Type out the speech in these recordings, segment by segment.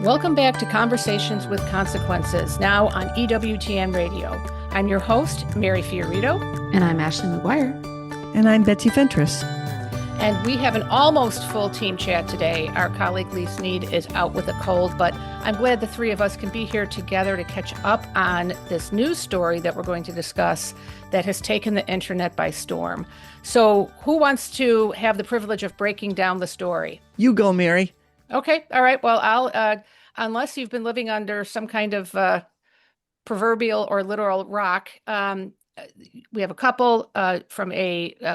Welcome back to Conversations with Consequences, now on EWTN Radio. I'm your host, Mary Fiorito. And I'm Ashley McGuire. And I'm Betsy Fentress. And we have an almost full team chat today. Our colleague Lee Sneed is out with a cold, but I'm glad the three of us can be here together to catch up on this news story that we're going to discuss that has taken the internet by storm. So who wants to have the privilege of breaking down the story? You go, Mary. Okay. All right. Well, I'll, unless you've been living under some kind of proverbial or literal rock, we have a couple from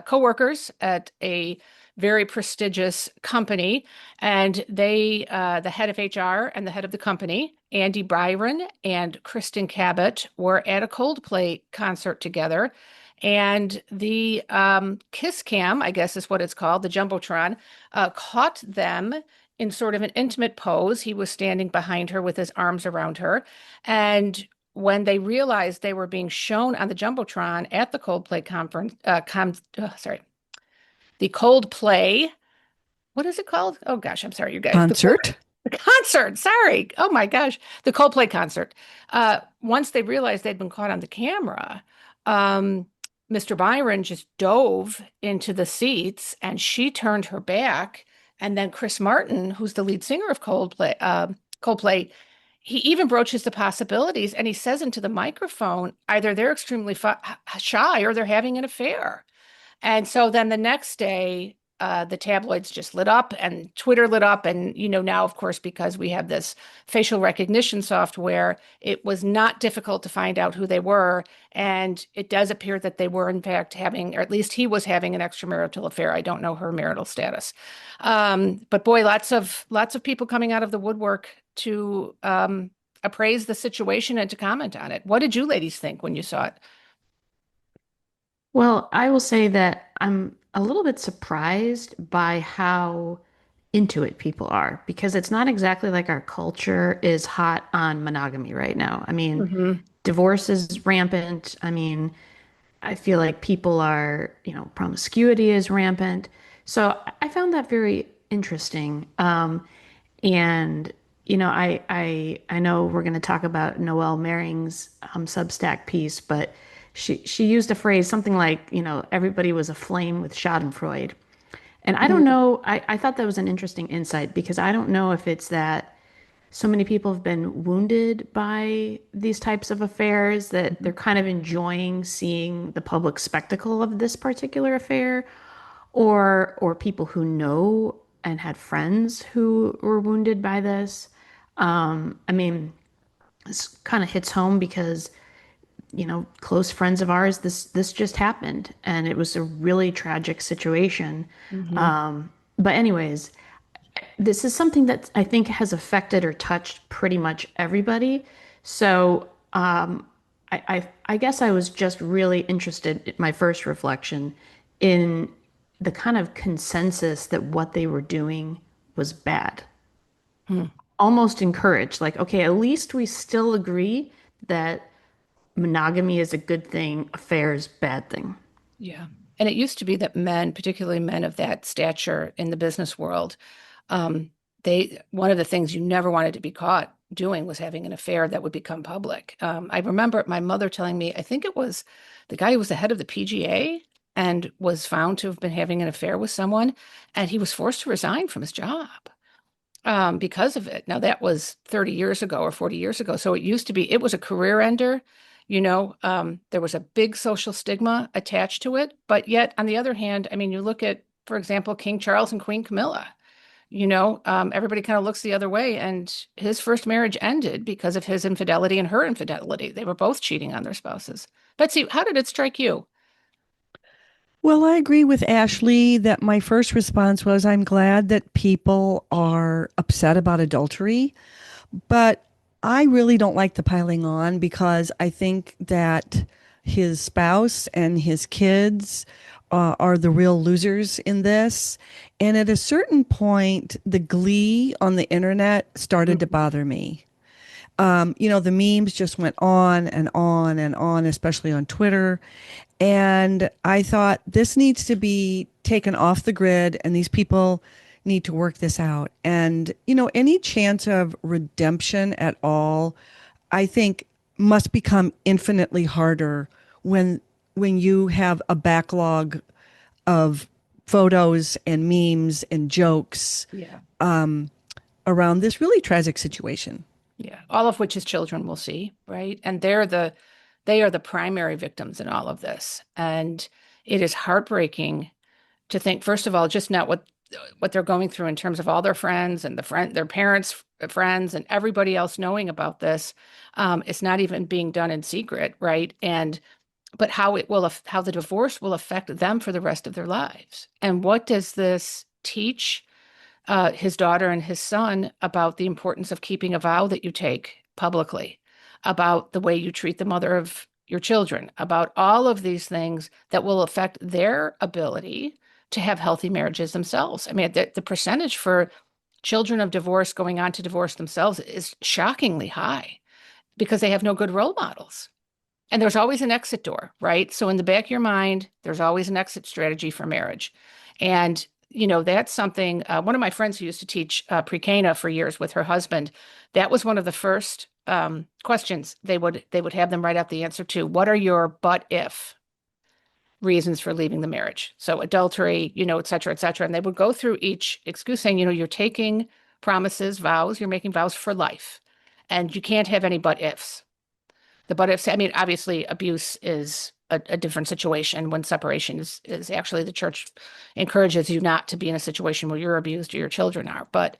coworkers at a very prestigious company, and they, the head of HR and the head of the company, Andy Byron and Kristen Cabot, were at a Coldplay concert together. And the Kiss Cam, I guess is what it's called, the Jumbotron, caught them in sort of an intimate pose. He was standing behind her with his arms around her. And when they realized they were being shown on the Jumbotron at the Coldplay the Coldplay, what is it called? Oh gosh, I'm sorry, you guys. Concert. The concert, sorry. Oh my gosh, the Coldplay concert. Once they realized they'd been caught on the camera, Mr. Byron just dove into the seats and she turned her back. And then Chris Martin, who's the lead singer of Coldplay, he even broaches the possibilities, and he says into the microphone, either they're extremely shy or they're having an affair. And so then the next day, the tabloids just lit up and Twitter lit up. And, now, of course, because we have this facial recognition software, it was not difficult to find out who they were. And it does appear that they were, in fact, having, or at least he was having, an extramarital affair. I don't know her marital status. But boy, lots of people coming out of the woodwork to appraise the situation and to comment on it. What did you ladies think when you saw it? Well, I will say that I'm a little bit surprised by how into it people are, because it's not exactly like our culture is hot on monogamy right now. I mean, divorce is rampant. I mean, I feel like people are, promiscuity is rampant. So I found that very interesting. And I know we're going to talk about Noelle Maring's Substack piece, but she used a phrase, something like, everybody was aflame with Schadenfreude. And I don't know, I thought that was an interesting insight, because I don't know if it's that so many people have been wounded by these types of affairs that they're kind of enjoying seeing the public spectacle of this particular affair, or people who know and had friends who were wounded by this. I mean, this kind of hits home because close friends of ours, this just happened, and it was a really tragic situation. But anyways, this is something that I think has affected or touched pretty much everybody. So I guess I was just really interested in my first reflection in the kind of consensus that what they were doing was bad. Almost encouraged, like, okay, at least we still agree that monogamy is a good thing, affairs bad thing. Yeah. And it used to be that men, particularly men of that stature in the business world, one of the things you never wanted to be caught doing was having an affair that would become public. I remember my mother telling me, I think it was the guy who was the head of the PGA and was found to have been having an affair with someone, and he was forced to resign from his job because of it. Now, that was 30 years ago or 40 years ago. So it was a career ender. There was a big social stigma attached to it. But yet, on the other hand, I mean, you look at, for example, King Charles and Queen Camilla, everybody kind of looks the other way. And his first marriage ended because of his infidelity and her infidelity. They were both cheating on their spouses. Betsy, how did it strike you? Well, I agree with Ashley that my first response was, I'm glad that people are upset about adultery, but I really don't like the piling on, because I think that his spouse and his kids are the real losers in this. And at a certain point, the glee on the internet started to bother me. The memes just went on and on and on, especially on Twitter. And I thought this needs to be taken off the grid, and these people need to work this out. And, any chance of redemption at all, I think must become infinitely harder when you have a backlog of photos and memes and jokes Yeah. around this really tragic situation. Yeah. All of which his children will see, right? And they are the primary victims in all of this. And it is heartbreaking to think, first of all, just not what they're going through in terms of all their friends and their parents' friends and everybody else knowing about this. It's not even being done in secret, right? And but how the divorce will affect them for the rest of their lives. And what does this teach his daughter and his son about the importance of keeping a vow that you take publicly, about the way you treat the mother of your children, about all of these things that will affect their ability to have healthy marriages themselves. I mean, the percentage for children of divorce going on to divorce themselves is shockingly high because they have no good role models. And there's always an exit door, right? So in the back of your mind, there's always an exit strategy for marriage. And, that's something, one of my friends who used to teach pre-Cana for years with her husband, that was one of the first questions they would have them write out the answer to. What are your but if reasons for leaving the marriage? So adultery, et cetera, et cetera. And they would go through each excuse saying, you're taking promises, vows, you're making vows for life. And you can't have any but ifs. The but ifs, I mean, obviously abuse is a different situation when separation is actually the church encourages you not to be in a situation where you're abused or your children are. But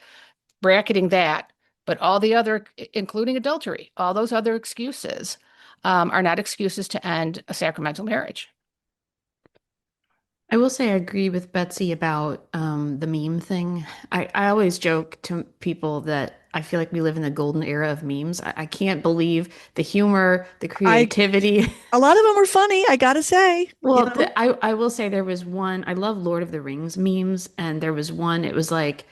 bracketing that, but all the other, including adultery, all those other excuses are not excuses to end a sacramental marriage. I will say I agree with Betsy about the meme thing. I always joke to people that I feel like we live in the golden era of memes. I can't believe the humor, the I creativity. A lot of them are funny, I gotta say. Well, I will say there was one, I love Lord of the Rings memes, and there was one, it was like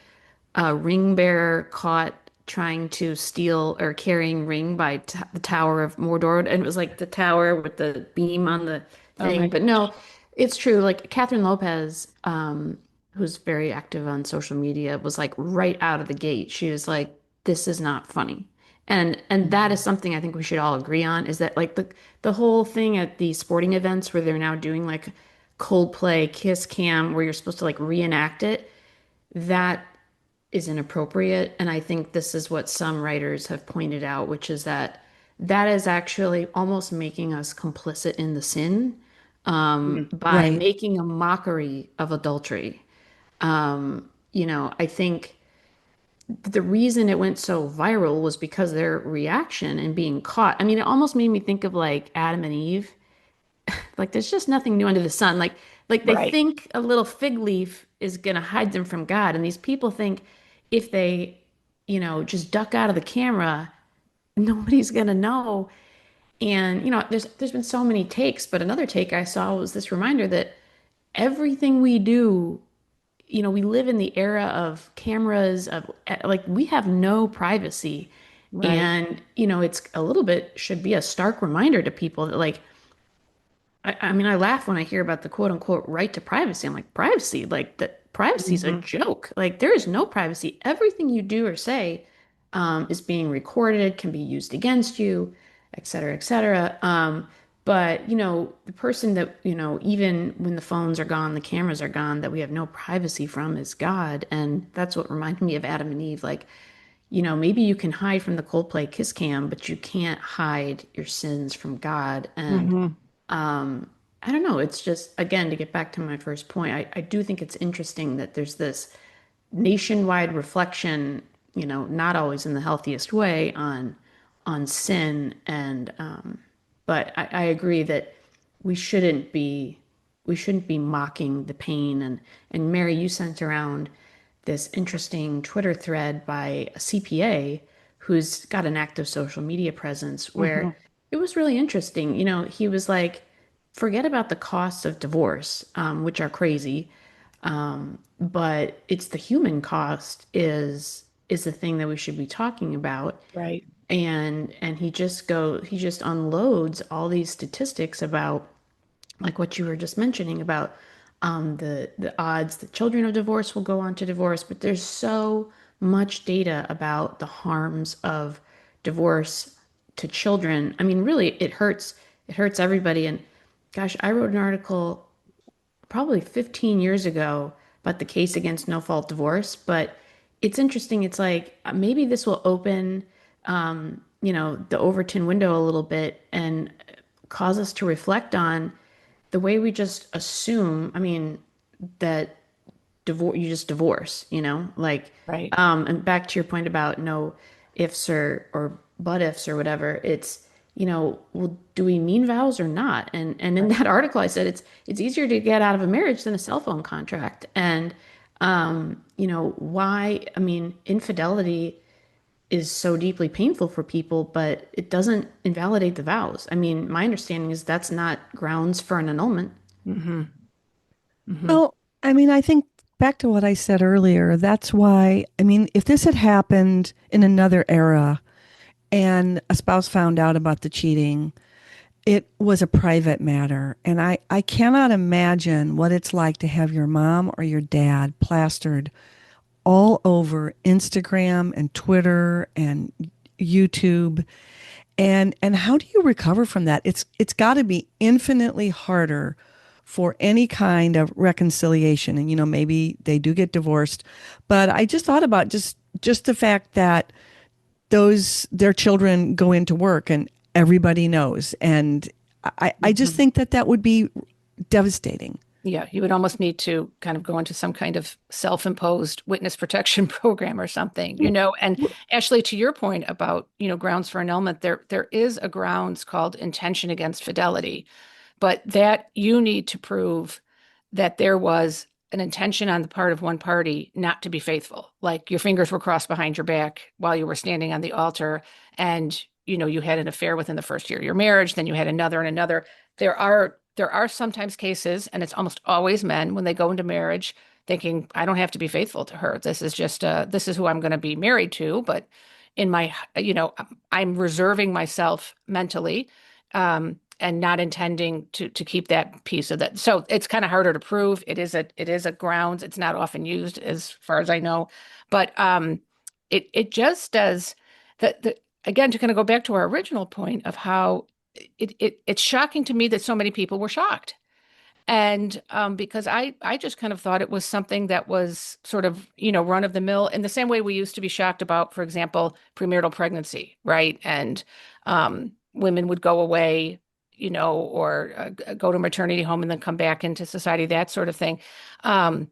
a ring bearer caught trying to steal or carrying ring by t the Tower of Mordor, and it was like the tower with the beam on the Oh my thing. But gosh. no, it's true. Like Catherine Lopez, who's very active on social media, was like right out of the gate. She was like, "This is not funny," and that is something I think we should all agree on. Is that like the whole thing at the sporting events where they're now doing like Coldplay Kiss Cam, where you're supposed to like reenact it. That is inappropriate. And I think this is what some writers have pointed out, which is that that is actually almost making us complicit in the sin Mhm. by Right. making a mockery of adultery. I think the reason it went so viral was because their reaction and being caught. I mean, it almost made me think of like Adam and Eve. Like there's just nothing new under the sun. Like they Right. think a little fig leaf is gonna hide them from God. And these people think if they, just duck out of the camera, nobody's gonna know. And there's been so many takes, but another take I saw was this reminder that everything we do, we live in the era of cameras, of like we have no privacy. Right. And, it's a little bit should be a stark reminder to people that like I mean, I laugh when I hear about the quote unquote right to privacy. I'm like, privacy? Like, that privacy is a Hmm. joke. Like, there is no privacy. Everything you do or say is being recorded, can be used against you, et cetera, et cetera. But, the person that, even when the phones are gone, the cameras are gone, that we have no privacy from is God. And that's what reminded me of Adam and Eve. Like, maybe you can hide from the Coldplay Kiss Cam, but you can't hide your sins from God. And Hmm. I don't know. It's just, again, to get back to my first point, I do think it's interesting that there's this nationwide reflection, not always in the healthiest way on sin. And but I agree that we shouldn't be we shouldn't be mocking the pain. And Mary, you sent around this interesting Twitter thread by a CPA who's got an active social media presence Hmm. where it was really interesting. He was like, forget about the costs of divorce, which are crazy, but it's the human cost is the thing that we should be talking about. Right. And he just unloads all these statistics about like what you were just mentioning about the odds that children of divorce will go on to divorce, but there's so much data about the harms of divorce to children. I mean, really, it hurts everybody. And gosh, I wrote an article probably 15 years ago about the case against no fault divorce, but it's interesting. It's like maybe this will open, the Overton window a little bit and cause us to reflect on the way we just assume, I mean, that you just divorce, like, Right. and back to your point about no ifs or but ifs or whatever, it's, well, do we mean vows or not? And in Right. that article, I said it's easier to get out of a marriage than a cell phone contract. And, why, I mean, infidelity is so deeply painful for people, but it doesn't invalidate the vows. I mean, my understanding is that's not grounds for an annulment. Mm-hmm. Mm-hmm. Well, I mean, I think back to what I said earlier, that's why, I mean, if this had happened in another era and a spouse found out about the cheating, it was a private matter. And I cannot imagine what it's like to have your mom or your dad plastered all over Instagram and Twitter and YouTube. And how do you recover from that? It's got to be infinitely harder for any kind of reconciliation. And maybe they do get divorced, but I just thought about just the fact that their children go into work and everybody knows. And I just Mm-hmm. think that would be devastating. Yeah, you would almost need to kind of go into some kind of self-imposed witness protection program or something, And Ashley, to your point about, grounds for annulment, there is a grounds called intention against fidelity, but that you need to prove that there was an intention on the part of one party not to be faithful. Like your fingers were crossed behind your back while you were standing on the altar and you had an affair within the first year of your marriage, then you had another and another. There are sometimes cases, and it's almost always men when they go into marriage thinking, I don't have to be faithful to her. This is who I'm going to be married to, but in my, I'm reserving myself mentally, and not intending to keep that piece of that. So it's kind of harder to prove. It is a grounds. It's not often used as far as I know, but it just does that. Again, to kind of go back to our original point of how it's shocking to me that so many people were shocked. And because I just kind of thought it was something that was sort of, run of the mill in the same way we used to be shocked about, for example, premarital pregnancy, right? And women would go away, or go to maternity home and then come back into society, that sort of thing. Um,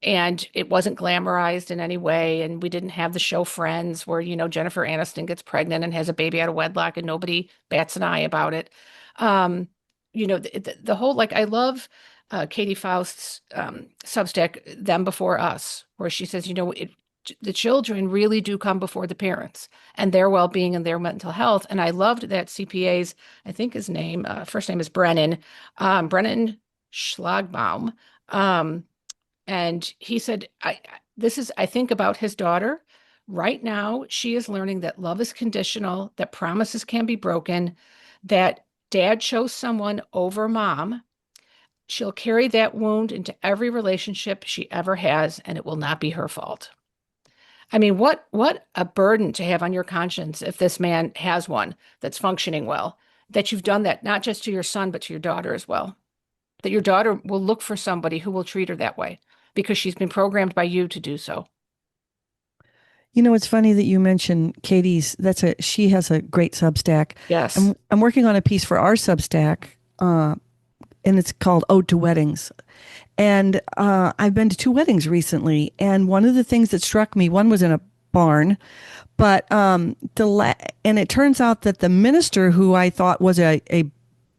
and it wasn't glamorized in any way. And we didn't have the show Friends where, Jennifer Aniston gets pregnant and has a baby out of wedlock and nobody bats an eye about it. Um, the whole, like, I love Katie Faust's Substack, Them Before Us, where she says, the children really do come before the parents and their well-being and their mental health. And I loved that CPA's, I think his name, first name is Brennan Schlagbaum. Um, and he said, I think about his daughter. Right now, she is learning that love is conditional, that promises can be broken, that dad chose someone over mom. She'll carry that wound into every relationship she ever has, and it will not be her fault. I mean, what a burden to have on your conscience if this man has one that's functioning well, that you've done that not just to your son, but to your daughter as well. That your daughter will look for somebody who will treat her that way because she's been programmed by you to do so. It's funny that you mentioned Katie's. She has a great Substack. Yes. I'm working on a piece for our Substack, and it's called Ode to Weddings. And I've been to two weddings recently, and one of the things that struck me, one was in a barn, but and it turns out that the minister who I thought was a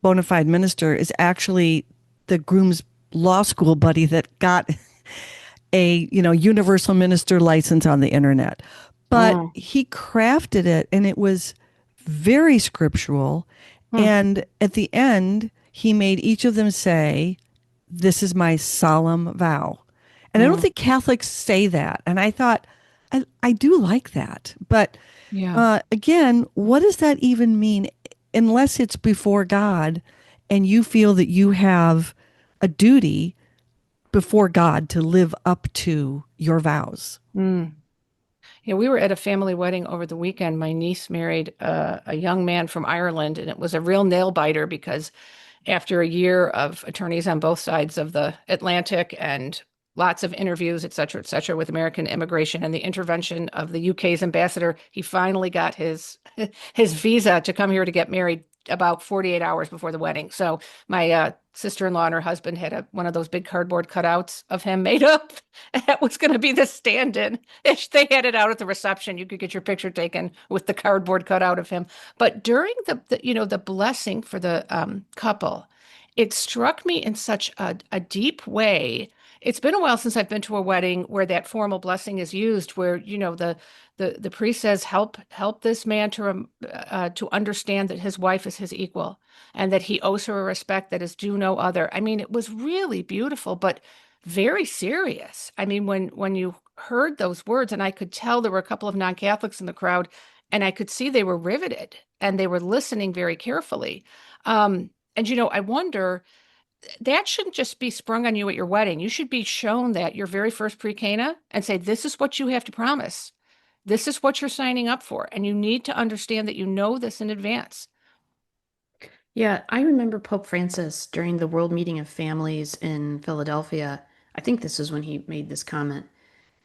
bona fide minister is actually the groom's law school buddy that got a universal minister license on the internet. But Mm. he crafted it, and it was very scriptural. Hmm. And at the end, he made each of them say, "This is my solemn vow." And I don't Mm. think Catholics say that. And I thought, I do like that. But Yeah. again, what does that even mean unless it's before God and you feel that you have a duty? before God to live up to your vows. Mm. Yeah, we were at a family wedding over the weekend. My niece married a young man from Ireland, and it was a real nail biter because after a year of attorneys on both sides of the Atlantic and lots of interviews, et cetera, with American immigration and the intervention of the UK's ambassador, he finally got his visa to come here to get married about 48 hours before the wedding. So my sister-in-law and her husband had one of those big cardboard cutouts of him made up. That was going to be the stand-in. If they had it out at the reception, you could get your picture taken with the cardboard cutout of him. But during the blessing for the couple, it struck me in such a deep way. It's been a while since I've been to a wedding where that formal blessing is used, where the priest says, "Help this man to understand that his wife is his equal, and that he owes her a respect that is due no other." I mean, it was really beautiful, but very serious. I mean, when you heard those words, and I could tell there were a couple of non-Catholics in the crowd, and I could see they were riveted and they were listening very carefully. And I wonder, that shouldn't just be sprung on you at your wedding. You should be shown that your very first pre-Cana and say, this is what you have to promise. This is what you're signing up for. And you need to understand that you know this in advance. Yeah, I remember Pope Francis during the World Meeting of Families in Philadelphia. I think this is when he made this comment,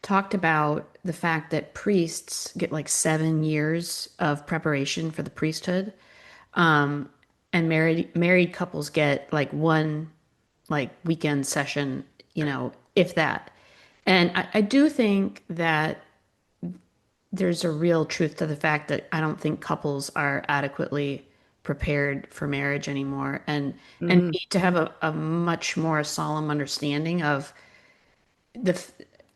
talked about the fact that priests get like 7 years of preparation for the priesthood. Um, and married couples get like one like weekend session, if that. And I do think that there's a real truth to the fact that I don't think couples are adequately prepared for marriage anymore, and Mm, need to have a much more solemn understanding of the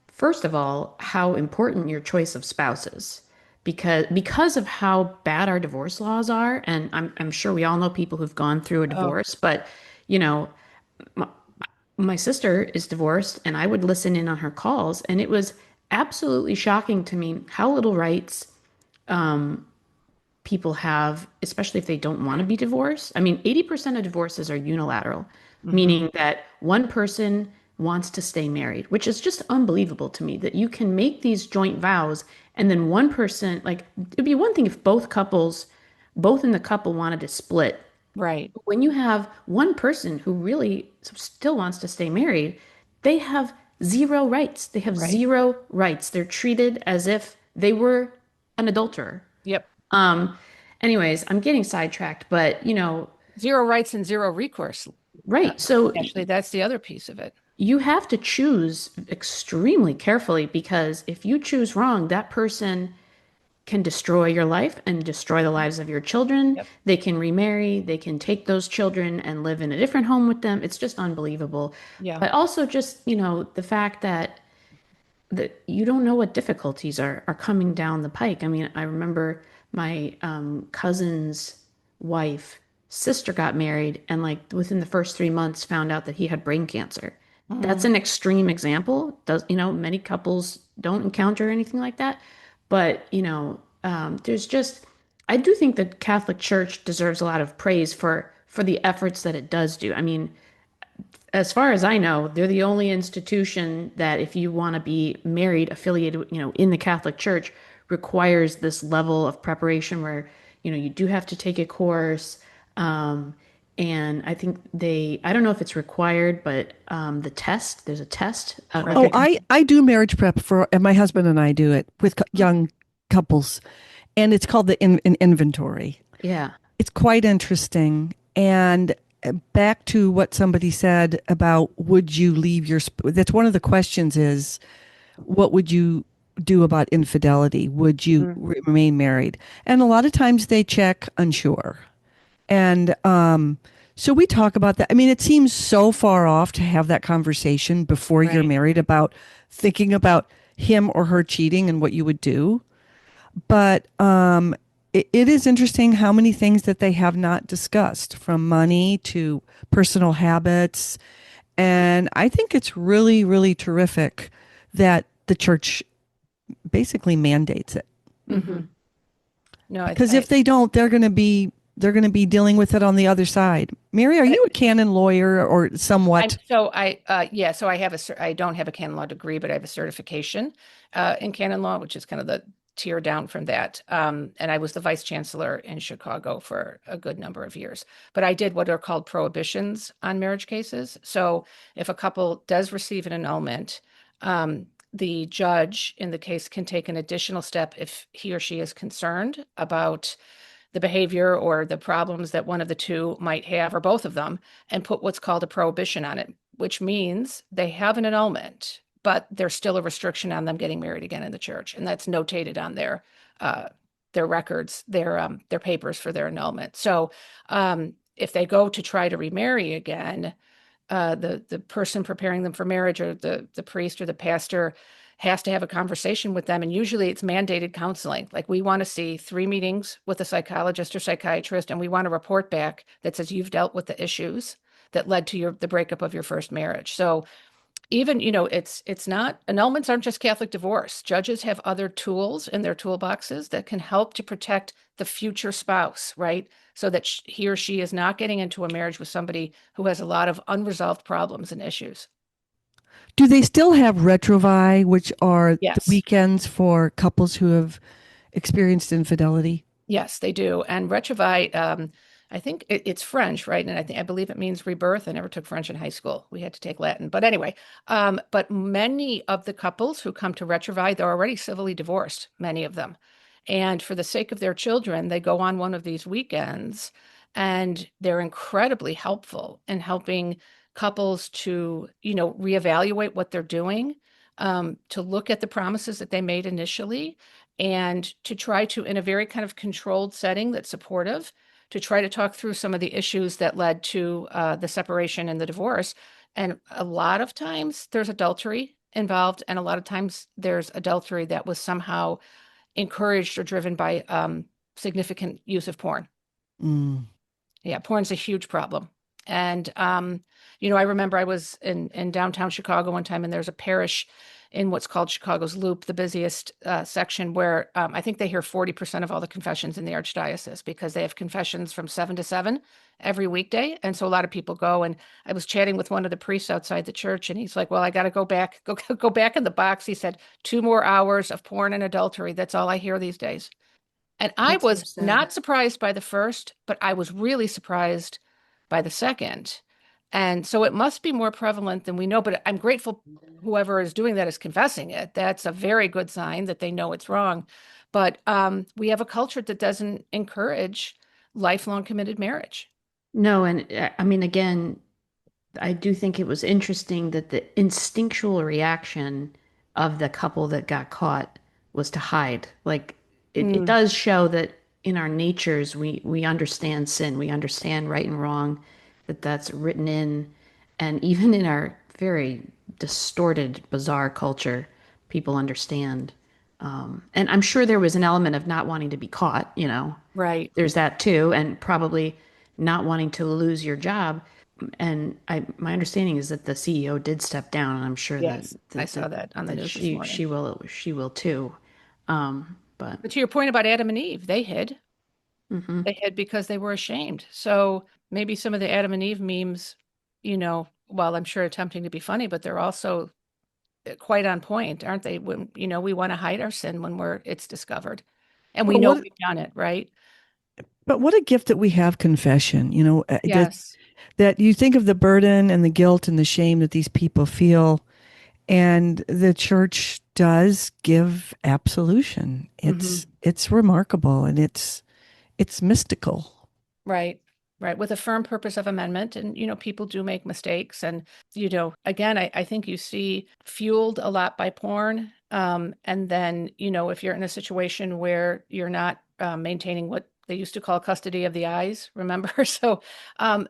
first of all how important your choice of spouse is, because of how bad our divorce laws are. And I'm sure we all know people who've gone through a oh, divorce, but you know my sister is divorced, and I would listen in on her calls, and it was absolutely shocking to me how little rights people have, especially if they don't want to be divorced. I mean, 80% of divorces are unilateral, hmm, meaning that one person wants to stay married, which is just unbelievable to me that you can make these joint vows and then one person, like, it'd be one thing if both in the couple wanted to split. right, When you have one person who really still wants to stay married, they have zero rights. They have right. zero rights. They're treated as if they were an adulterer. Yep. Um, anyways, I'm getting sidetracked, but Zero rights and zero recourse. Uh, right. So Actually, that's the other piece of it. you have to choose extremely carefully, because if you choose wrong, that person can destroy your life and destroy the lives of your children. Yep. They can remarry, they can take those children and live in a different home with them. It's just unbelievable. Yeah. But also just, the fact that you don't know what difficulties are coming down the pike. I mean, I remember my cousin's wife, sister got married, and like within the first 3 months found out that he had brain cancer. That's Mhm. an extreme example. Many couples don't encounter anything like that. But, there's just, I do think the Catholic Church deserves a lot of praise for the efforts that it does do. I mean, as far as I know, they're the only institution that, if you want to be married, affiliated, in the Catholic Church, requires this level of preparation where, you do have to take a course. And I think I don't know if it's required, but there's a test. Right. Oh, I do marriage prep for, and my husband and I do it with young couples, and it's called the an inventory. Yeah. It's quite interesting. And back to what somebody said about would you leave that's one of the questions is, what would you do about infidelity? Would you Mm, remain married? And a lot of times they check unsure. And so we talk about that. I mean, it seems so far off to have that conversation before you're right. married about thinking about him or her cheating and what you would do. But it is interesting how many things that they have not discussed, from money to personal habits. And I think it's really, really terrific that the church basically mandates it. Hmm. No, Because if they don't, they're going to be they're going to be dealing with it on the other side. Mary, are you a canon lawyer or I'm somewhat? so I yeah, so I don't have a canon law degree, but I have a certification in canon law, which is kind of the tier down from that. And I was the vice chancellor in Chicago for a good number of years. But I did what are called prohibitions on marriage cases. So if a couple does receive an annulment, the judge in the case can take an additional step if he or she is concerned about the behavior or the problems that one of the two might have, or both of them, and put what's called a prohibition on it, which means they have an annulment, but there's still a restriction on them getting married again in the church, and that's notated on their records, their papers for their annulment. So if they go to try to remarry again, the person preparing them for marriage, or the priest or the pastor, has to have a conversation with them. And usually it's mandated counseling. Like, we want to see 3 meetings with a psychologist or psychiatrist, and we want a report back that says you've dealt with the issues that led to the breakup of your first marriage. So even, it's not, annulments aren't just Catholic divorce. Judges have other tools in their toolboxes that can help to protect the future spouse, right? So that he or she is not getting into a marriage with somebody who has a lot of unresolved problems and issues. Do they still have retrovi, which are the Yes. weekends for couples who have experienced infidelity? Yes, they do. And retrovite, I think it's French, right? And I believe it means rebirth. I never took French in high school. We had to take Latin. But anyway, but many of the couples who come to retrovite, they're already civilly divorced, many of them. And for the sake of their children, they go on one of these weekends, and they're incredibly helpful in helping couples to, reevaluate what they're doing, to look at the promises that they made initially, and to try to, in a very kind of controlled setting that's supportive, to try to talk through some of the issues that led to the separation and the divorce. And a lot of times there's adultery involved, and a lot of times there's adultery that was somehow encouraged or driven by significant use of porn. Mm. Yeah, porn's a huge problem. And I remember I was in downtown Chicago one time, and there's a parish in what's called Chicago's Loop, the busiest section, where I think they hear 40% of all the confessions in the archdiocese, because they have confessions from 7 to 7 every weekday. And so a lot of people go. And I was chatting with one of the priests outside the church, and he's like, "Well, I got to go back, go back in the box." He said, "2 more hours of porn and adultery. That's all I hear these days." And I That's so was sad. not surprised by the first, but I was really surprised by the second. And so it must be more prevalent than we know, but I'm grateful whoever is doing that is confessing it. That's a very good sign that they know it's wrong. But we have a culture that doesn't encourage lifelong committed marriage. No, and I mean, again, I do think it was interesting that the instinctual reaction of the couple that got caught was to hide. Like it Mm, does show that in our natures we understand sin, we understand right and wrong, that's written in, and even in our very distorted, bizarre culture, people understand. And I'm sure there was an element of not wanting to be caught, right. there's that too, and probably not wanting to lose your job. And my understanding is that the CEO did step down, and I'm sure that Yes, I that saw that, that on the that news this morning. she will too. But But to your point about Adam and Eve, they hid. mhm. They hid because they were ashamed. So maybe some of the Adam and Eve memes, while I'm sure attempting to be funny, but they're also quite on point, aren't they? When, we want to hide our sin when it's discovered, and we But know what we've done it, right? but what a gift that we have confession, that Yes. you think of the burden and the guilt and the shame that these people feel, and the church does give absolution. Hmm. It's remarkable, and it's mystical. Right. Right. With a firm purpose of amendment. And, people do make mistakes. And, again, I think you see fueled a lot by porn. And then, if you're in a situation where you're not maintaining what they used to call custody of the eyes, remember? So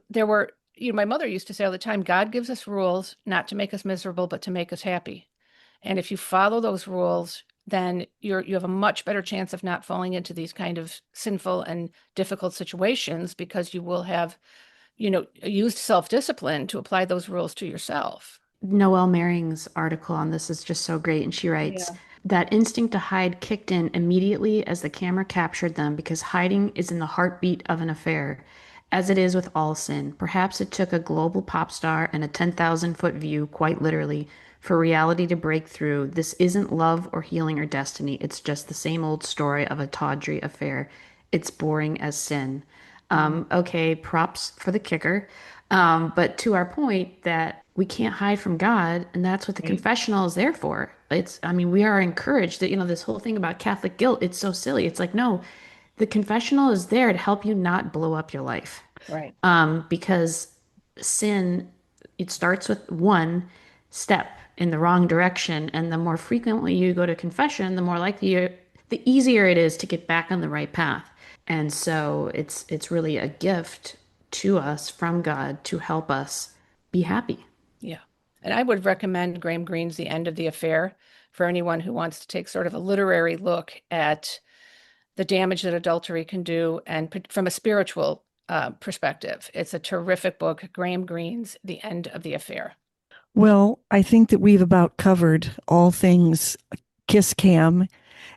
there were, my mother used to say all the time, God gives us rules not to make us miserable, but to make us happy. And if you follow those rules, then you have a much better chance of not falling into these kind of sinful and difficult situations, because you will have, used self-discipline to apply those rules to yourself. Noelle Maring's article on this is just so great, and she writes, Yeah. That instinct to hide kicked in immediately as the camera captured them because hiding is in the heartbeat of an affair, as it is with all sin. Perhaps it took a global pop star and a 10,000-foot view, quite literally, for reality to break through. This isn't love or healing or destiny. It's just the same old story of a tawdry affair. It's boring as sin. Okay, props for the kicker. But to our point that we can't hide from God, and that's what the Right. confessional is there for. I mean, we are encouraged that, this whole thing about Catholic guilt, it's so silly. It's like, no, the confessional is there to help you not blow up your life. Right. Because sin, it starts with one step in the wrong direction. And the more frequently you go to confession, the more likely the easier it is to get back on the right path. And so it's really a gift to us from God to help us be happy. Yeah. And I would recommend Graham Greene's The End of the Affair for anyone who wants to take sort of a literary look at the damage that adultery can do and from a spiritual perspective. It's a terrific book, Graham Greene's The End of the Affair. Well, I think that we've about covered all things Kiss Cam,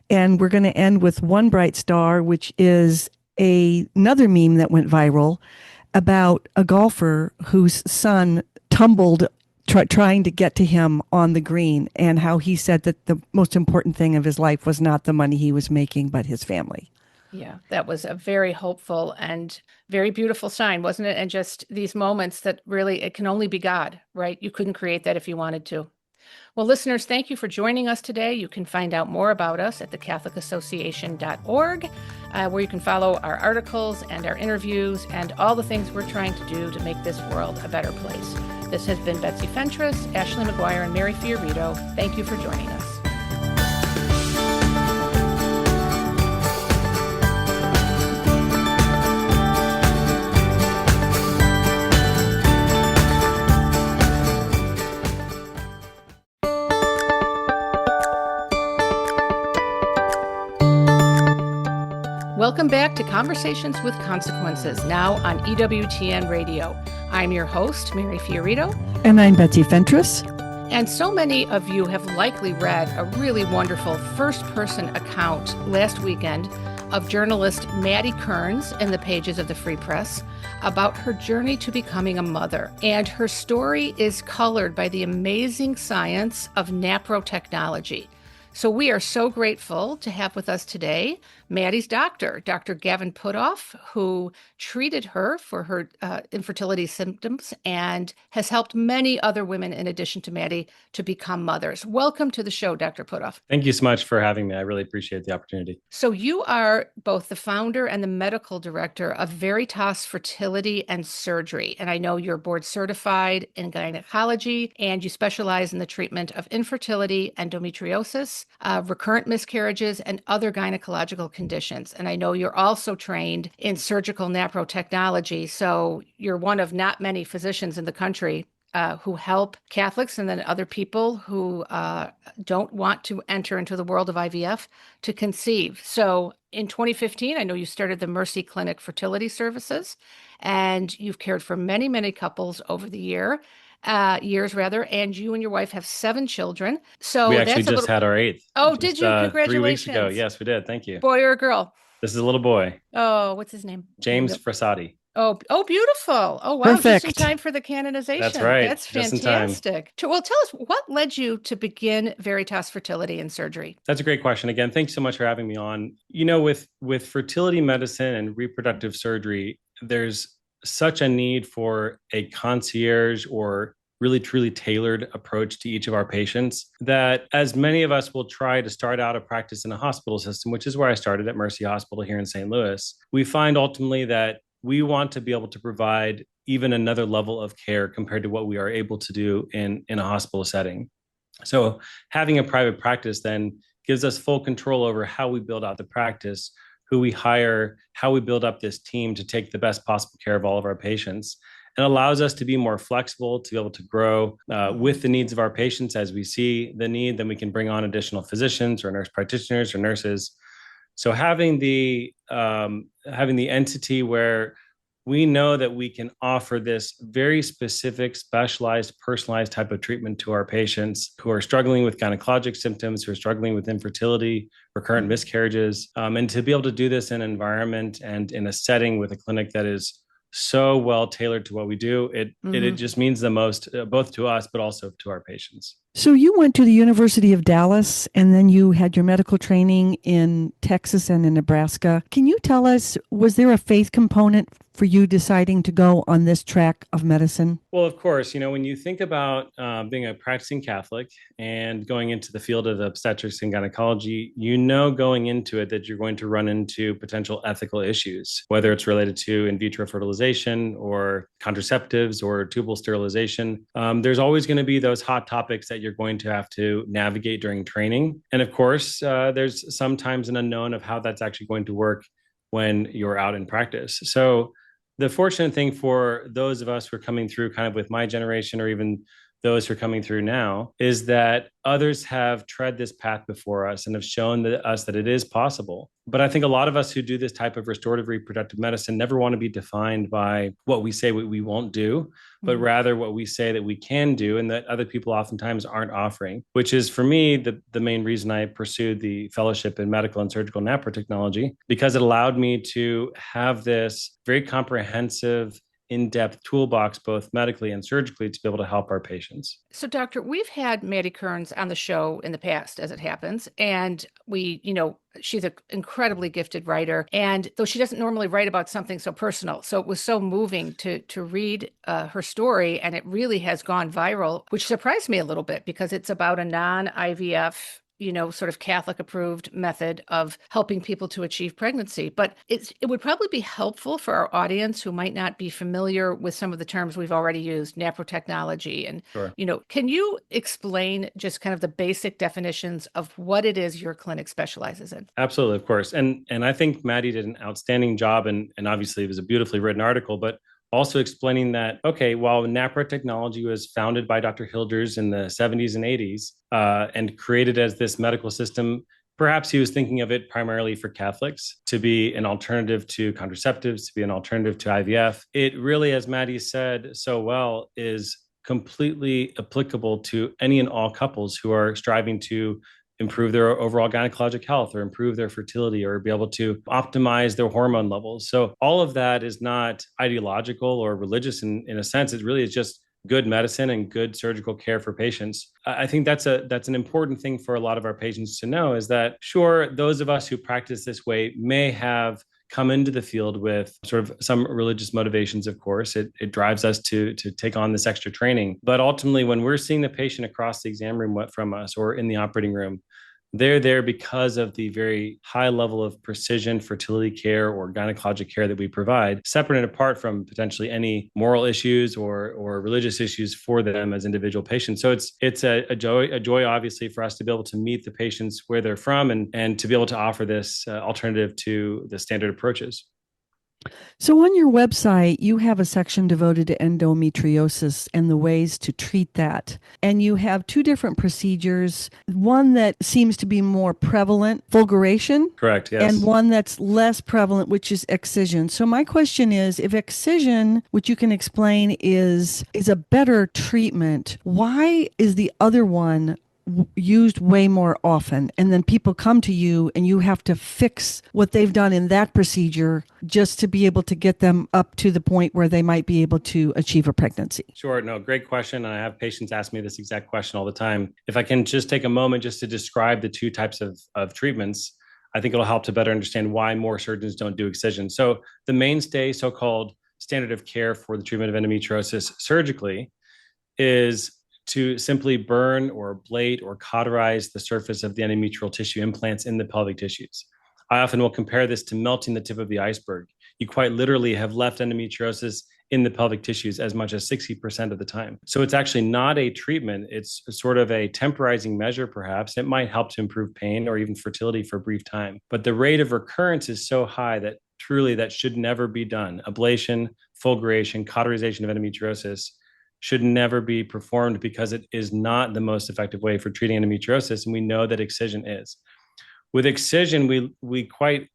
and we're going to end with one bright star, which is another meme that went viral about a golfer whose son tumbled trying to get to him on the green, and how he said that the most important thing of his life was not the money he was making, but his family. Yeah, that was a very hopeful and very beautiful sign, wasn't it? And just these moments that really, it can only be God, right? You couldn't create that if you wanted to. Well, listeners, thank you for joining us today. You can find out more about us at thecatholicassociation.org, where you can follow our articles and our interviews and all the things we're trying to do to make this world a better place. This has been Betsy Fentress, Ashley McGuire, and Mary Fiorito. Thank you for joining us. Welcome back to Conversations with Consequences, now on EWTN Radio. I'm your host, Mary Fiorito. And I'm Betsy Fentress. And so many of you have likely read a really wonderful first-person account last weekend of journalist Maddie Kearns in the pages of the Free Press about her journey to becoming a mother. And her story is colored by the amazing science of naprotechnology. So we are so grateful to have with us today Maddie's doctor, Dr. Gavin Puthoff, who treated her for her infertility symptoms and has helped many other women, in addition to Maddie, to become mothers. Welcome to the show, Dr. Puthoff. Thank you so much for having me. I really appreciate the opportunity. So you are both the founder and the medical director of Veritas Fertility and Surgery. And I know you're board certified in gynecology, and you specialize in the treatment of infertility, endometriosis, recurrent miscarriages, and other gynecological conditions. And I know you're also trained in surgical naprotechnology. So you're one of not many physicians in the country who help Catholics and then other people who don't want to enter into the world of IVF to conceive. So in 2015, I know you started the Mercy Clinic Fertility Services, and you've cared for many, many couples over the years, and you and your wife have 7 children. So we actually that's just had our 8th. Oh, did you? Congratulations. 3 weeks ago. Yes, we did. Thank you. Boy or a girl? This is a little boy. Oh, what's his name? James Frassati. Oh, beautiful. Oh, wow. Perfect. Just in time for the canonization. That's right. That's Just in time. fantastic. Well, tell us, what led you to begin Veritas Fertility and Surgery? That's a great question. Again, thanks so much for having me on. With fertility medicine and reproductive surgery, there's such a need for a concierge or really truly tailored approach to each of our patients that, as many of us will try to start out a practice in a hospital system, which is where I started at Mercy Hospital here in St. Louis, we find ultimately that we want to be able to provide even another level of care compared to what we are able to do in a hospital setting. So having a private practice then gives us full control over how we build out the practice, who we hire, how we build up this team to take the best possible care of all of our patients. And allows us to be more flexible, to be able to grow with the needs of our patients. As we see the need, then we can bring on additional physicians or nurse practitioners or nurses. So having the entity where we know that we can offer this very specific, specialized, personalized type of treatment to our patients who are struggling with gynecologic symptoms, who are struggling with infertility, recurrent miscarriages, and to be able to do this in an environment and in a setting with a clinic that is so well tailored to what we do, it just means the most, both to us, but also to our patients. So you went to the University of Dallas and then you had your medical training in Texas and in Nebraska. Can you tell us, was there a faith component for you deciding to go on this track of medicine? Well, of course, when you think about being a practicing Catholic and going into the field of obstetrics and gynecology, going into it that you're going to run into potential ethical issues, whether it's related to in vitro fertilization or contraceptives or tubal sterilization. There's always going to be those hot topics that you're going to have to navigate during training. And of course, there's sometimes an unknown of how that's actually going to work when you're out in practice. So the fortunate thing for those of us who are coming through kind of with my generation or even those who are coming through now is that others have tread this path before us and have shown us that it is possible. But I think a lot of us who do this type of restorative reproductive medicine never want to be defined by what we say we won't do, but rather what we say that we can do and that other people oftentimes aren't offering, which is for me the main reason I pursued the fellowship in medical and surgical naprotechnology, because it allowed me to have this very comprehensive in-depth toolbox, both medically and surgically, to be able to help our patients. So, doctor, we've had Maddie Kearns on the show in the past, as it happens, and she's an incredibly gifted writer. And though she doesn't normally write about something so personal, so it was so moving to read her story, and it really has gone viral, which surprised me a little bit because it's about a non-IVF sort of Catholic approved method of helping people to achieve pregnancy. But it would probably be helpful for our audience who might not be familiar with some of the terms we've already used, naprotechnology. And, Sure. Can you explain just kind of the basic definitions of what it is your clinic specializes in? Absolutely, of course. And I think Maddie did an outstanding job. And obviously it was a beautifully written article, but also explaining that, okay, while naprotechnology was founded by Dr. Hilders in the 70s and 80s and created as this medical system, perhaps he was thinking of it primarily for Catholics to be an alternative to contraceptives, to be an alternative to IVF. It really, as Maddie said so well, is completely applicable to any and all couples who are striving to improve their overall gynecologic health or improve their fertility or be able to optimize their hormone levels. So all of that is not ideological or religious in a sense. It really is just good medicine and good surgical care for patients. I think that's an important thing for a lot of our patients to know is that, sure, those of us who practice this way may have come into the field with sort of some religious motivations, of course. It drives us to take on this extra training. But ultimately, when we're seeing the patient across the exam room from us or in the operating room, they're there because of the very high level of precision fertility care or gynecologic care that we provide, separate and apart from potentially any moral issues or religious issues for them as individual patients. So it's a joy, obviously, for us to be able to meet the patients where they're from and to be able to offer this alternative to the standard approaches. So on your website, you have a section devoted to endometriosis and the ways to treat that. And you have two different procedures, one that seems to be more prevalent, fulguration. Correct, yes. And one that's less prevalent, which is excision. So my question is, if excision, which you can explain is a better treatment, why is the other one used way more often, and then people come to you and you have to fix what they've done in that procedure just to be able to get them up to the point where they might be able to achieve a pregnancy? Sure. No, great question. I have patients ask me this exact question all the time. If I can just take a moment just to describe the two types of treatments, I think it'll help to better understand why more surgeons don't do excision. So the mainstay, so-called standard of care for the treatment of endometriosis surgically is to simply burn or ablate or cauterize the surface of the endometrial tissue implants in the pelvic tissues. I often will compare this to melting the tip of the iceberg. You quite literally have left endometriosis in the pelvic tissues as much as 60% of the time. So it's actually not a treatment. It's sort of a temporizing measure, perhaps. It might help to improve pain or even fertility for a brief time. But the rate of recurrence is so high that truly that should never be done. Ablation, fulguration, cauterization of endometriosis should never be performed because it is not the most effective way for treating endometriosis. And we know that excision is. With excision, we quite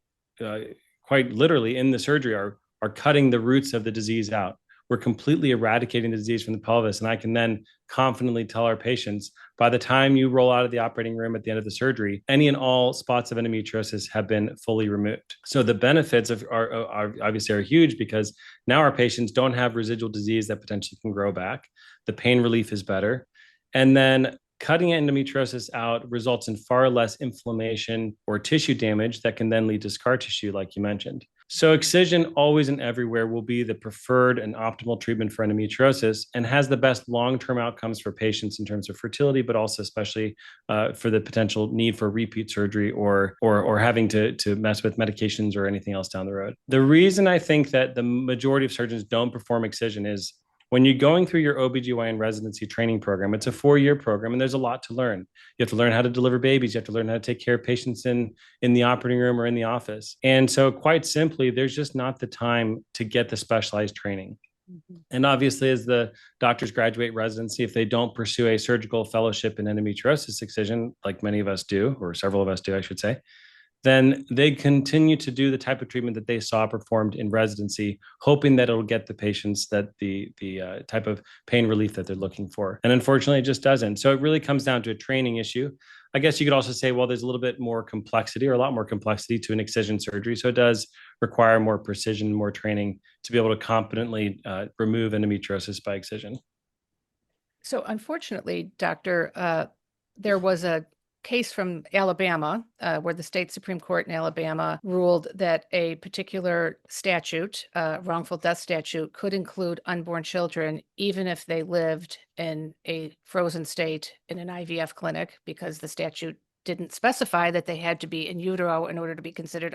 literally in the surgery are are cutting the roots of the disease out. We're completely eradicating the disease from the pelvis. And I can then confidently tell our patients, by the time you roll out of the operating room at the end of the surgery, any and all spots of endometriosis have been fully removed. So the benefits are obviously are huge, because now our patients don't have residual disease that potentially can grow back. The pain relief is better. And then cutting endometriosis out results in far less inflammation or tissue damage that can then lead to scar tissue, like you mentioned. So excision always and everywhere will be the preferred and optimal treatment for endometriosis, and has the best long-term outcomes for patients in terms of fertility, but also especially for the potential need for repeat surgery or having to mess with medications or anything else down the road. The reason I think that the majority of surgeons don't perform excision is when you're going through your OBGYN residency training program, it's a 4-year program, and there's a lot to learn. You have to learn how to deliver babies. You have to learn how to take care of patients in the operating room or in the office. And so quite simply, there's just not the time to get the specialized training. Mm-hmm. And obviously, as the doctors graduate residency, if they don't pursue a surgical fellowship in endometriosis excision, like many of us do, or several of us do, I should say, then they continue to do the type of treatment that they saw performed in residency, hoping that it'll get the patients that the type of pain relief that they're looking for. And unfortunately, it just doesn't. So it really comes down to a training issue. I guess you could also say, well, there's a little bit more complexity, or a lot more complexity to an excision surgery. So it does require more precision, more training to be able to competently remove endometriosis by excision. So unfortunately, doctor, there was a case from Alabama, where the state Supreme Court in Alabama ruled that a particular statute, wrongful death statute, could include unborn children, even if they lived in a frozen state in an IVF clinic, because the statute didn't specify that they had to be in utero in order to be considered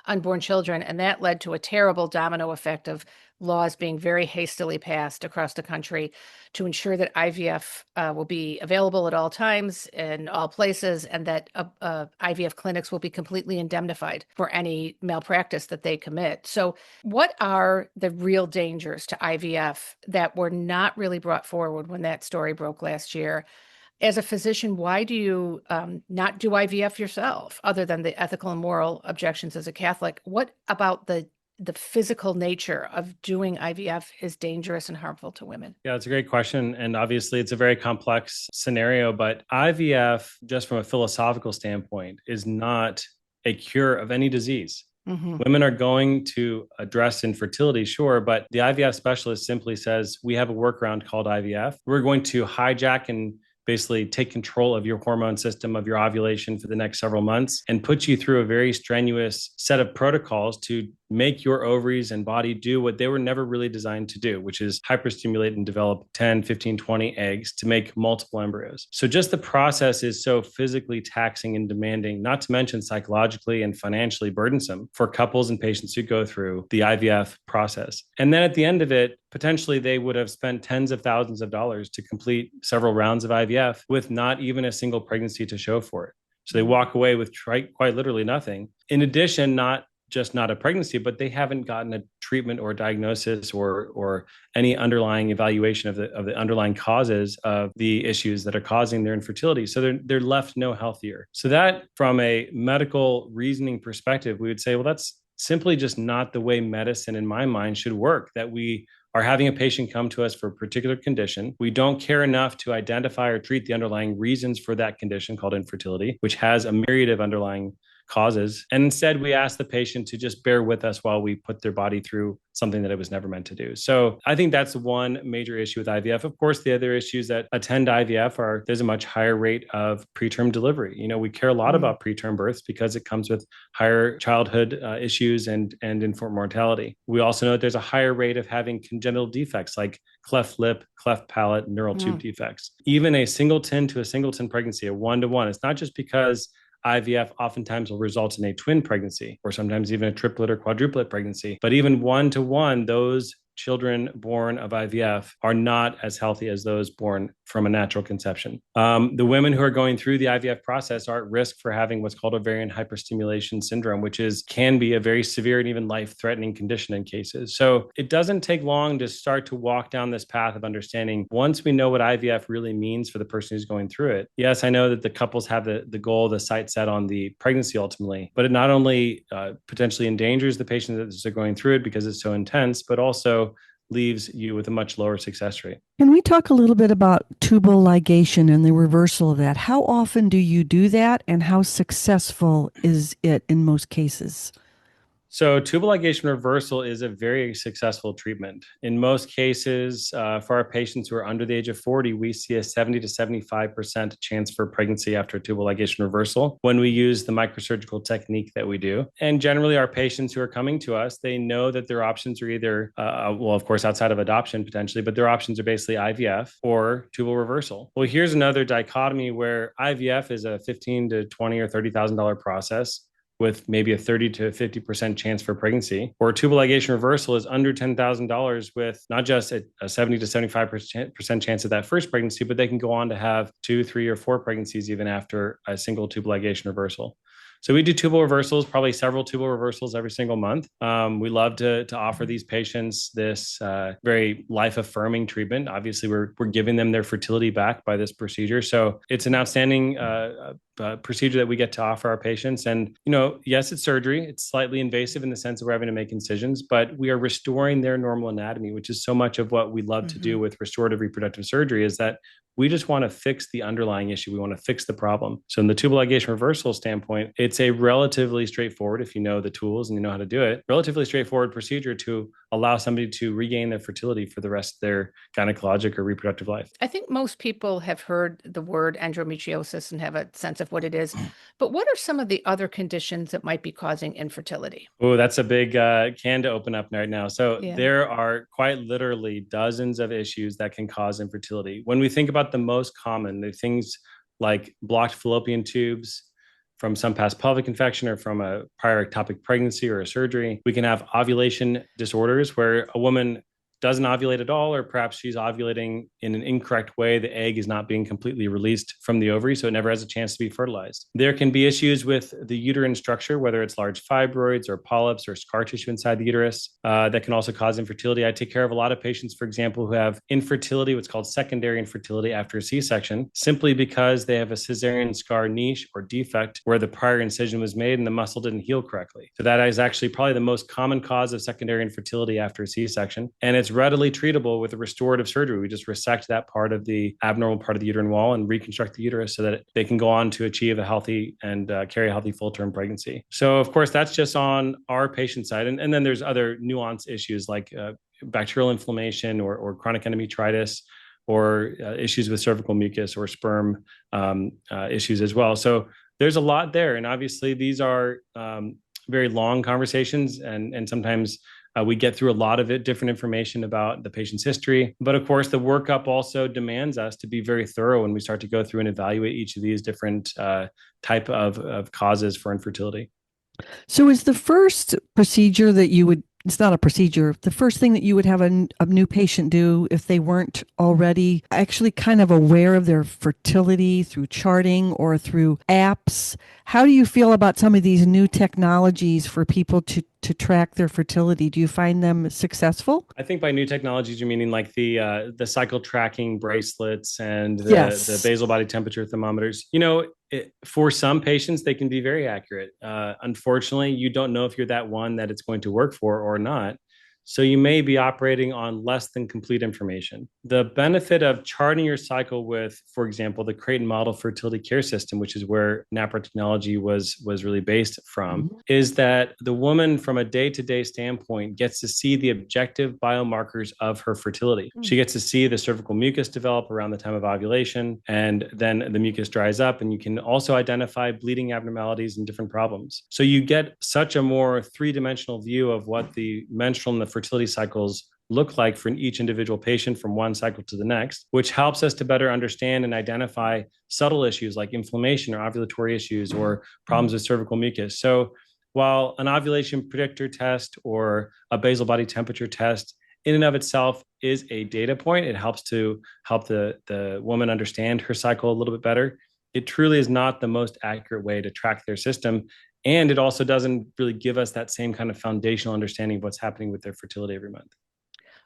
unborn children. And that led to a terrible domino effect of laws being very hastily passed across the country to ensure that IVF will be available at all times in all places, and that IVF clinics will be completely indemnified for any malpractice that they commit. So what are the real dangers to IVF that were not really brought forward when that story broke last year? As a physician, why do you not do IVF yourself, other than the ethical and moral objections as a Catholic? What about the physical nature of doing IVF is dangerous and harmful to women? Yeah, it's a great question. And obviously, it's a very complex scenario. But IVF, just from a philosophical standpoint, is not a cure of any disease. Mm-hmm. Women are going to address infertility, sure, but the IVF specialist simply says, we have a workaround called IVF. We're going to hijack and basically take control of your hormone system, of your ovulation for the next several months, and put you through a very strenuous set of protocols to make your ovaries and body do what they were never really designed to do, which is hyperstimulate and develop 10, 15, 20 eggs to make multiple embryos. So just the process is so physically taxing and demanding, not to mention psychologically and financially burdensome for couples and patients who go through the IVF process. And then at the end of it, potentially they would have spent tens of thousands of dollars to complete several rounds of IVF with not even a single pregnancy to show for it. So they walk away with quite literally nothing. In addition, not a pregnancy, but they haven't gotten a treatment or diagnosis or any underlying evaluation of the underlying causes of the issues that are causing their infertility. So they're left no healthier. So that, from a medical reasoning perspective, we would say, well, that's simply just not the way medicine, in my mind, should work. That we are having a patient come to us for a particular condition. We don't care enough to identify or treat the underlying reasons for that condition called infertility, which has a myriad of underlying causes. And instead, we ask the patient to just bear with us while we put their body through something that it was never meant to do. So I think that's one major issue with IVF. Of course, the other issues that attend IVF are there's a much higher rate of preterm delivery. You know, we care a lot about preterm births because it comes with higher childhood issues and infant mortality. We also know that there's a higher rate of having congenital defects like cleft lip, cleft palate, neural tube defects. Even a singleton to a singleton pregnancy, a 1-to-1, it's not just because IVF oftentimes will result in a twin pregnancy, or sometimes even a triplet or quadruplet pregnancy. But even 1-to-1, those children born of IVF are not as healthy as those born from a natural conception. The women who are going through the IVF process are at risk for having what's called ovarian hyperstimulation syndrome, which can be a very severe and even life-threatening condition in cases. So it doesn't take long to start to walk down this path of understanding once we know what IVF really means for the person who's going through it. Yes, I know that the couples have the goal, the sight set on the pregnancy ultimately, but it not only potentially endangers the patient that are going through it because it's so intense, but also leaves you with a much lower success rate. Can we talk a little bit about tubal ligation and the reversal of that? How often do you do that, and how successful is it in most cases? So tubal ligation reversal is a very successful treatment. In most cases, for our patients who are under the age of 40, we see a 70 to 75% chance for pregnancy after tubal ligation reversal when we use the microsurgical technique that we do. And generally, our patients who are coming to us, they know that their options are either, well, of course, outside of adoption potentially, but their options are basically IVF or tubal reversal. Well, here's another dichotomy where IVF is a $15 to $20 or $30,000 process with maybe a 30 to 50% chance for pregnancy, or tubal ligation reversal is under $10,000 with not just a 70 to 75% chance of that first pregnancy, but they can go on to have 2, 3, or 4 pregnancies even after a single tubal ligation reversal. So we do tubal reversals, probably several tubal reversals every single month. We love to offer these patients this very life-affirming treatment. Obviously, we're giving them their fertility back by this procedure. So it's an outstanding procedure that we get to offer our patients. And, yes, it's surgery. It's slightly invasive in the sense that we're having to make incisions, but we are restoring their normal anatomy, which is so much of what we love to do with restorative reproductive surgery, is that we just want to fix the underlying issue. We want to fix the problem. So in the tubal ligation reversal standpoint, it's a relatively straightforward, if you know the tools and you know how to do it, relatively straightforward procedure to allow somebody to regain their fertility for the rest of their gynecologic or reproductive life. I think most people have heard the word endometriosis and have a sense of what it is. But what are some of the other conditions that might be causing infertility? Oh, that's a big can to open up right now. So there are quite literally dozens of issues that can cause infertility. When we think about the most common, the things like blocked fallopian tubes from some past pelvic infection or from a prior ectopic pregnancy or a surgery. We can have ovulation disorders where a woman doesn't ovulate at all, or perhaps she's ovulating in an incorrect way. The egg is not being completely released from the ovary, so it never has a chance to be fertilized. There can be issues with the uterine structure, whether it's large fibroids or polyps or scar tissue inside the uterus, that can also cause infertility. I take care of a lot of patients, for example, who have infertility, what's called secondary infertility after a C-section, simply because they have a cesarean scar niche or defect where the prior incision was made and the muscle didn't heal correctly. So that is actually probably the most common cause of secondary infertility after a C-section. And it's readily treatable with a restorative surgery. We just resect that part of the abnormal part of the uterine wall and reconstruct the uterus so that they can go on to achieve a healthy and carry a healthy full-term pregnancy. So, of course, that's just on our patient side. And then there's other nuanced issues like bacterial inflammation or chronic endometritis or issues with cervical mucus or sperm issues as well. So there's a lot there. And obviously, these are very long conversations and sometimes we get through a lot of different information about the patient's history. But of course, the workup also demands us to be very thorough when we start to go through and evaluate each of these different type of causes for infertility. So is the first procedure that you would, it's not a procedure, the first thing that you would have a new patient do if they weren't already actually kind of aware of their fertility through charting or through apps? How do you feel about some of these new technologies for people to track their fertility? Do you find them successful? I think by new technologies, you're meaning like the cycle tracking bracelets and the basal body temperature thermometers. For some patients, they can be very accurate. Unfortunately, you don't know if you're that one that it's going to work for or not. So you may be operating on less than complete information. The benefit of charting your cycle with, for example, the Creighton Model Fertility Care System, which is where naprotechnology was really based from, is that the woman from a day-to-day standpoint gets to see the objective biomarkers of her fertility. She gets to see the cervical mucus develop around the time of ovulation, and then the mucus dries up, and you can also identify bleeding abnormalities and different problems. So you get such a more three-dimensional view of what the menstrual and the fertility cycles look like for each individual patient from one cycle to the next, which helps us to better understand and identify subtle issues like inflammation or ovulatory issues or problems with cervical mucus. So while an ovulation predictor test or a basal body temperature test in and of itself is a data point. It helps to help the woman understand her cycle a little bit better. It truly is not the most accurate way to track their system. And it also doesn't really give us that same kind of foundational understanding of what's happening with their fertility every month.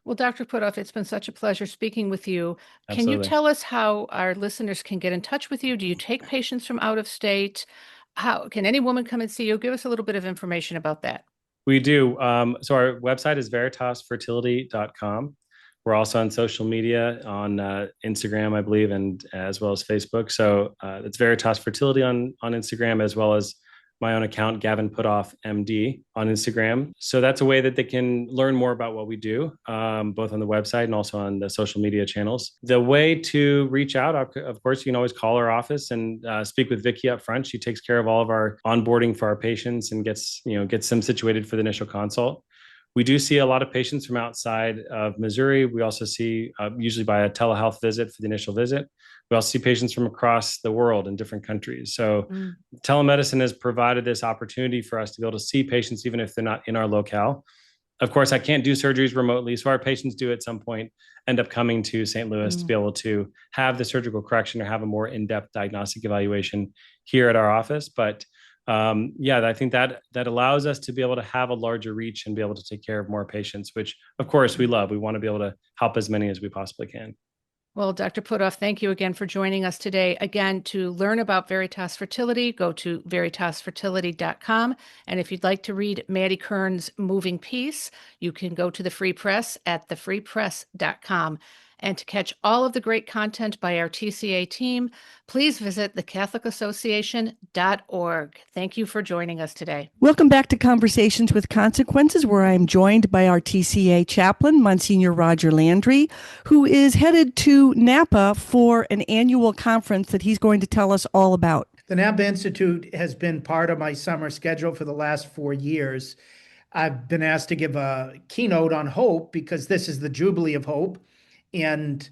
Well, Dr. Puthoff, it's been such a pleasure speaking with you. Can you Absolutely. tell us how our listeners can get in touch with you? Do you take patients from out of state? How can any woman come and see you? Give us a little bit of information about that. We do. So our website is veritasfertility.com. We're also on social media on Instagram, I believe, and as well as Facebook. So it's Veritas Fertility on Instagram, as well as my own account, Gavin Puthoff, MD, on Instagram. So that's a way that they can learn more about what we do, both on the website and also on the social media channels. The way to reach out, of course, you can always call our office and speak with Vicky up front. She takes care of all of our onboarding for our patients and gets them situated for the initial consult. We do see a lot of patients from outside of Missouri. We also see usually by a telehealth visit for the initial visit. We also see patients from across the world in different countries. So telemedicine has provided this opportunity for us to be able to see patients even if they're not in our locale. Of course, I can't do surgeries remotely, so our patients do at some point end up coming to St. Louis to be able to have the surgical correction or have a more in-depth diagnostic evaluation here at our office. But I think that allows us to be able to have a larger reach and be able to take care of more patients, which of course we love. We want to be able to help as many as we possibly can. Well, Dr. Puthoff, thank you again for joining us today. Again, to learn about Veritas Fertility, go to veritasfertility.com. And if you'd like to read Maddie Kern's moving piece, you can go to the Free Press at thefreepress.com. And to catch all of the great content by our TCA team, please visit thecatholicassociation.org. Thank you for joining us today. Welcome back to Conversations with Consequences, where I'm joined by our TCA chaplain, Monsignor Roger Landry, who is headed to Napa for an annual conference that he's going to tell us all about. The Napa Institute has been part of my summer schedule for the last 4 years. I've been asked to give a keynote on hope because this is the Jubilee of Hope. And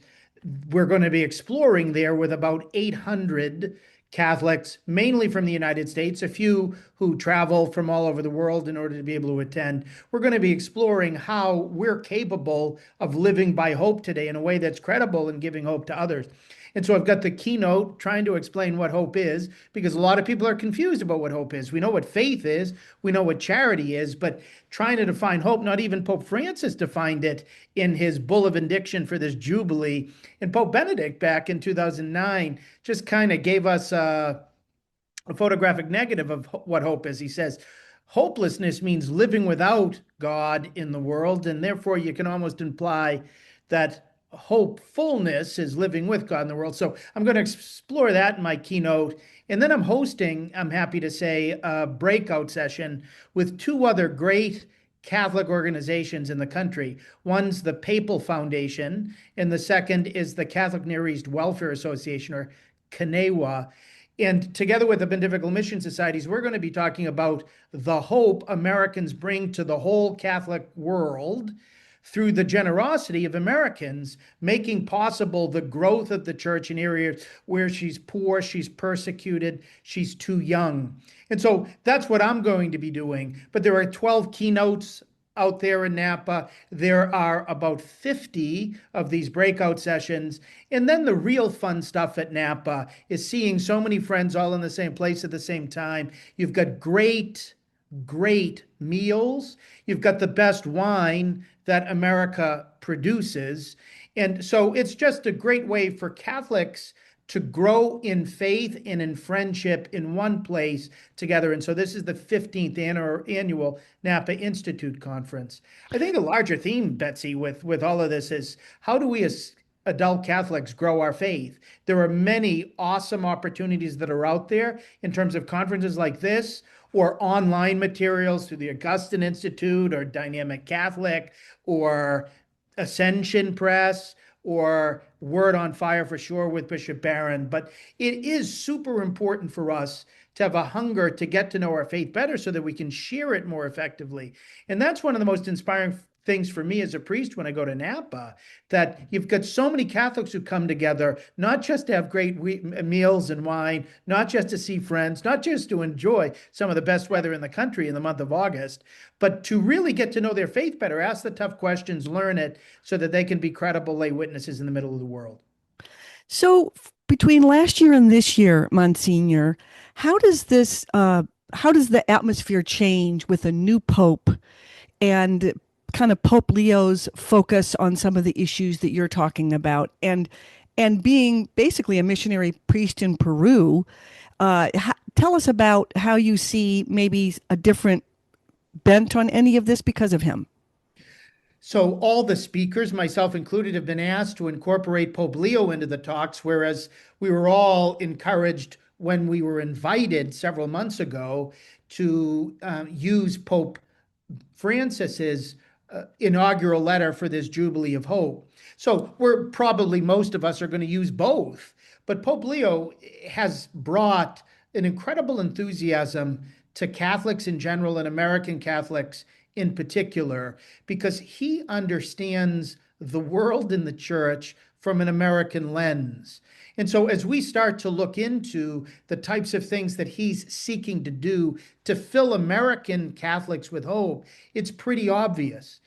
we're going to be exploring there with about 800 Catholics, mainly from the United States, a few who travel from all over the world in order to be able to attend. We're going to be exploring how we're capable of living by hope today in a way that's credible and giving hope to others. And so I've got the keynote trying to explain what hope is, because a lot of people are confused about what hope is. We know what faith is, we know what charity is, but trying to define hope, not even Pope Francis defined it in his Bull of Indiction for this Jubilee. And Pope Benedict back in 2009 just kind of gave us a photographic negative of what hope is. He says, hopelessness means living without God in the world, and therefore you can almost imply that hopefulness is living with God in the world. So I'm going to explore that in my keynote. And then I'm hosting, I'm happy to say, a breakout session with 2 other great Catholic organizations in the country. One's the Papal Foundation, and the second is the Catholic Near East Welfare Association, or CNEWA. And together with the Pontifical Mission Societies, we're going to be talking about the hope Americans bring to the whole Catholic world through the generosity of Americans, making possible the growth of the church in areas where she's poor, she's persecuted, she's too young. And so that's what I'm going to be doing. But there are 12 keynotes out there in Napa. There are about 50 of these breakout sessions. And then the real fun stuff at Napa is seeing so many friends all in the same place at the same time. You've got great meals. You've got the best wine that America produces. And so it's just a great way for Catholics to grow in faith and in friendship in one place together. And so this is the 15th annual Napa Institute Conference. I think the larger theme, Betsy, with all of this is, how do we as adult Catholics grow our faith? There are many awesome opportunities that are out there in terms of conferences like this, or online materials through the Augustine Institute or Dynamic Catholic or Ascension Press or Word on Fire for sure with Bishop Barron. But it is super important for us to have a hunger to get to know our faith better so that we can share it more effectively. And that's one of the most inspiring things for me as a priest when I go to Napa, that you've got so many Catholics who come together, not just to have great meals and wine, not just to see friends, not just to enjoy some of the best weather in the country in the month of August, but to really get to know their faith better, ask the tough questions, learn it, so that they can be credible lay witnesses in the middle of the world. So between last year and this year, Monsignor, how does the atmosphere change with a new pope and kind of Pope Leo's focus on some of the issues that you're talking about, and being basically a missionary priest in Peru? Tell us about how you see maybe a different bent on any of this because of him. So all the speakers, myself included, have been asked to incorporate Pope Leo into the talks, whereas we were all encouraged when we were invited several months ago to use Pope Francis's inaugural letter for this Jubilee of Hope. So most of us are going to use both. But Pope Leo has brought an incredible enthusiasm to Catholics in general and American Catholics in particular, because he understands the world and the church from an American lens. And so as we start to look into the types of things that he's seeking to do to fill American Catholics with hope, it's pretty obvious.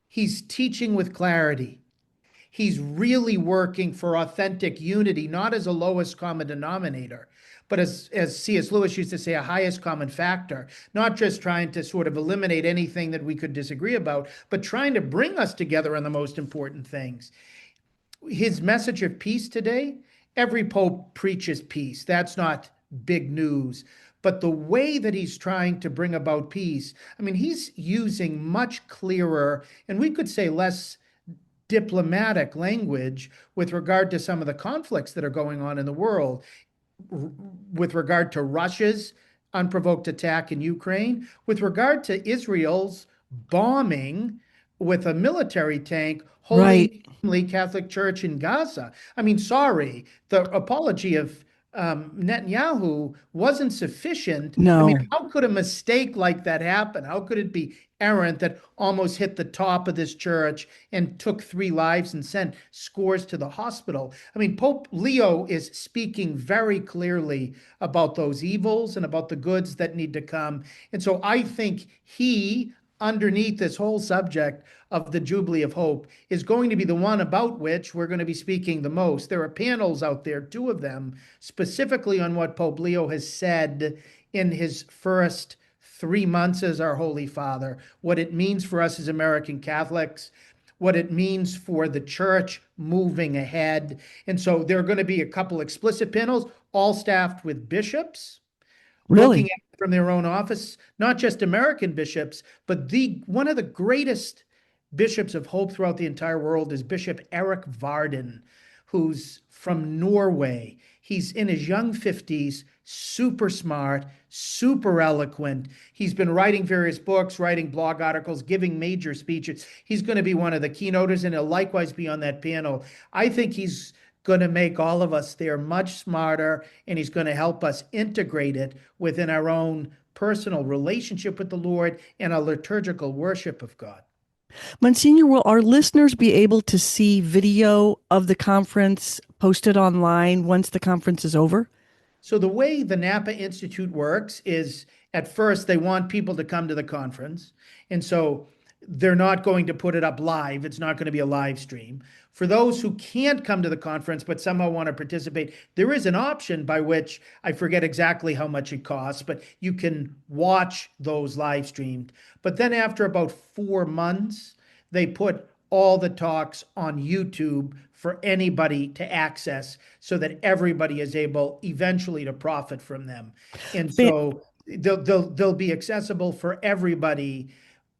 He's teaching with clarity. He's really working for authentic unity, not as a lowest common denominator, but as C.S. Lewis used to say, a highest common factor, not just trying to sort of eliminate anything that we could disagree about, but trying to bring us together on the most important things. His message of peace today, every pope preaches peace. That's not big news. But the way that he's trying to bring about peace, I mean, he's using much clearer, and we could say less diplomatic language with regard to some of the conflicts that are going on in the world, with regard to Russia's unprovoked attack in Ukraine, with regard to Israel's bombing with a military tank holding the Catholic Church in Gaza. I mean, sorry, the apology of Netanyahu wasn't sufficient. No. I mean, how could a mistake like that happen? How could it be errant that almost hit the top of this church and took 3 lives and sent scores to the hospital? I mean, Pope Leo is speaking very clearly about those evils and about the goods that need to come. And so I think he, underneath this whole subject of the Jubilee of Hope, is going to be the one about which we're going to be speaking the most. There are panels out there, 2 of them, specifically on what Pope Leo has said in his first 3 months as our Holy Father, what it means for us as American Catholics, what it means for the church moving ahead. And so there are going to be a couple explicit panels, all staffed with bishops, looking at it from their own office, not just American bishops, but one of the greatest bishops of hope throughout the entire world is Bishop Erik Varden, who's from Norway. He's in his young 50s, super smart, super eloquent. He's been writing various books, writing blog articles, giving major speeches. He's going to be one of the keynoters, and he'll likewise be on that panel. I think he's going to make all of us there much smarter, and he's going to help us integrate it within our own personal relationship with the Lord and a liturgical worship of God. Monsignor, will our listeners be able to see video of the conference posted online once the conference is over? So the way the Napa Institute works is, at first, they want people to come to the conference. And so they're not going to put it up live. It's not going to be a live stream. For those who can't come to the conference but somehow want to participate, there is an option by which, I forget exactly how much it costs, but you can watch those live streamed. But then after about 4 months, they put all the talks on YouTube for anybody to access so that everybody is able eventually to profit from them. And so they'll be accessible for everybody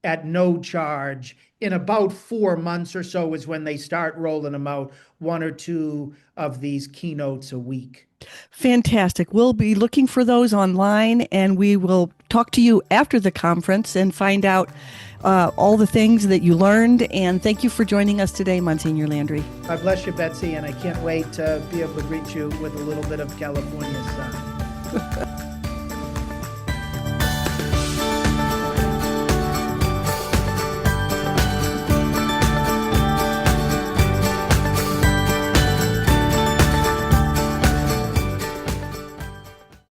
at no charge. In about 4 months or so is when they start rolling them out, 1 or 2 of these keynotes a week. Fantastic. We'll be looking for those online, and we will talk to you after the conference and find out all the things that you learned. And thank you for joining us today, Monsignor Landry. God bless you, Betsy, and I can't wait to be able to greet you with a little bit of California sun.